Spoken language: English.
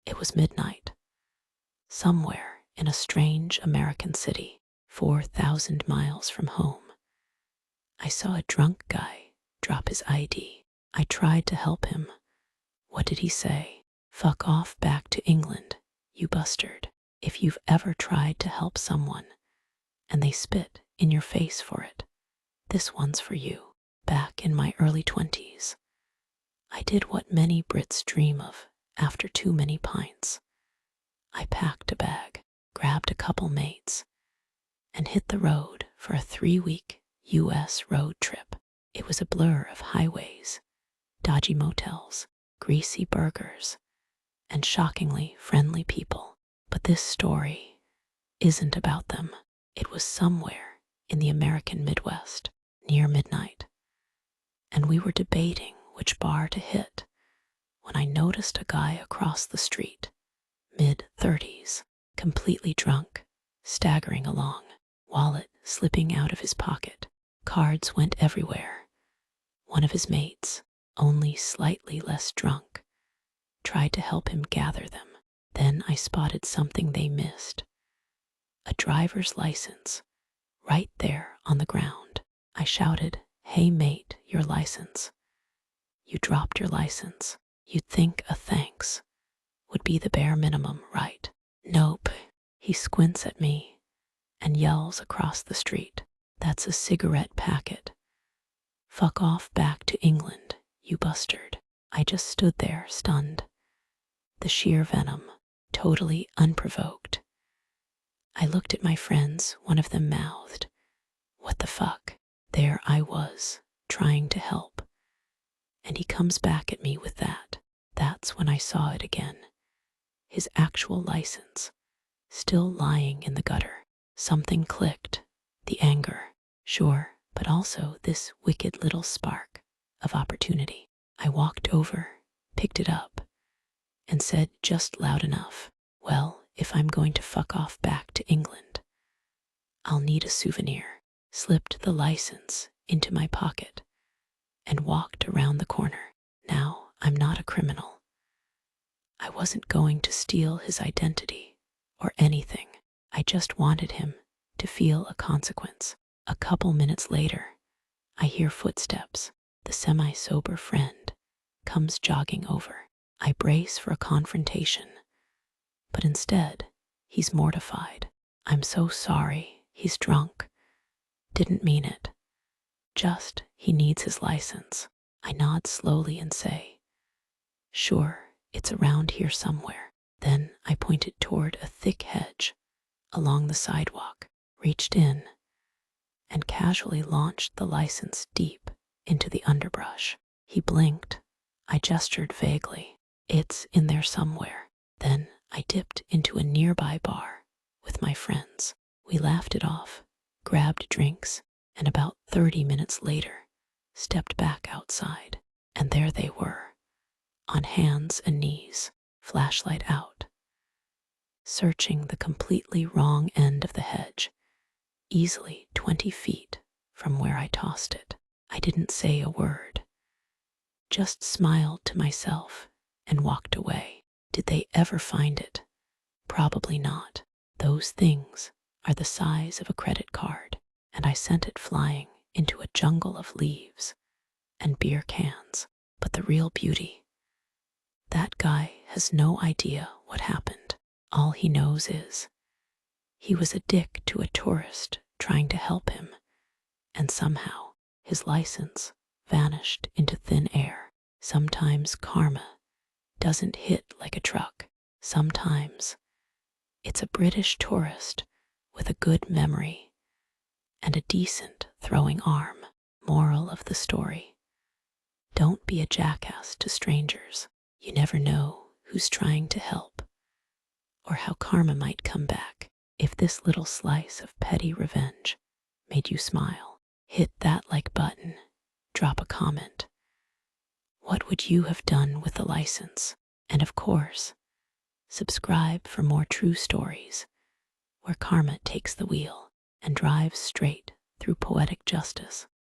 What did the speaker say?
It was midnight, somewhere in a strange American city, 4,000 miles from home. I saw a drunk guy drop his ID. I tried to help him. What did he say? "Fuck off back to England, you bastard." If you've ever tried to help someone and they spit in your face for it, this one's for you. Back in my early 20s, I did what many Brits dream of after too many pints. I packed a bag, grabbed a couple mates, and hit the road for a 3-week US road trip. It was a blur of highways, dodgy motels, greasy burgers, and shockingly friendly people. But this story isn't about them. It was somewhere in the American Midwest, near midnight, and we were debating which bar to hit when I noticed a guy across the street, mid-30s, completely drunk, staggering along, wallet slipping out of his pocket. Cards went everywhere. One of his mates, only slightly less drunk, tried to help him gather them. Then I spotted something they missed. A driver's license, right there on the ground. I shouted, "Hey mate, your license." "You dropped your license." You'd think a thanks would be the bare minimum, right? Nope. He squints at me and yells across the street, "That's a cigarette packet. Fuck off back to England, you bastard." I just stood there, stunned. The sheer venom, totally unprovoked. I looked at my friends. One of them mouthed, "What the fuck?" There I was, trying to help, and he comes back at me with that. That's when I saw it again. His actual license, still lying in the gutter. Something clicked. The anger, sure, but also this wicked little spark of opportunity. I walked over, picked it up, and said just loud enough, "Well, if I'm going to fuck off back to England, I'll need a souvenir." Slipped the license into my pocket and walked around the corner. Now, I'm not a criminal. I wasn't going to steal his identity or anything. I just wanted him to feel a consequence. A couple minutes later, I hear footsteps. The semi-sober friend comes jogging over. I brace for a confrontation, but instead, he's mortified. "I'm so sorry, he's drunk. Didn't mean it. Just, he needs his license." I nod slowly and say, "Sure, it's around here somewhere." Then I pointed toward a thick hedge along the sidewalk, reached in, and casually launched the license deep into the underbrush. He blinked. I gestured vaguely. "It's in there somewhere." Then I dipped into a nearby bar with my friends. We laughed it off, grabbed drinks, and about 30 minutes later, stepped back outside. And there they were, on hands and knees, flashlight out, searching the completely wrong end of the hedge, easily 20 feet from where I tossed it. I didn't say a word, just smiled to myself and walked away. Did they ever find it? Probably not. Those things are the size of a credit card, and I sent it flying into a jungle of leaves and beer cans. But the real beauty, that guy has no idea what happened. All he knows is he was a dick to a tourist trying to help him, and somehow his license vanished into thin air. Sometimes karma doesn't hit like a truck. Sometimes it's a British tourist with a good memory and a decent throwing arm. Moral of the story: don't be a jackass to strangers. You never know who's trying to help or how karma might come back. If this little slice of petty revenge made you smile, hit that like button, drop a comment. What would you have done with the license? And of course, subscribe for more true stories where karma takes the wheel and drives straight through poetic justice.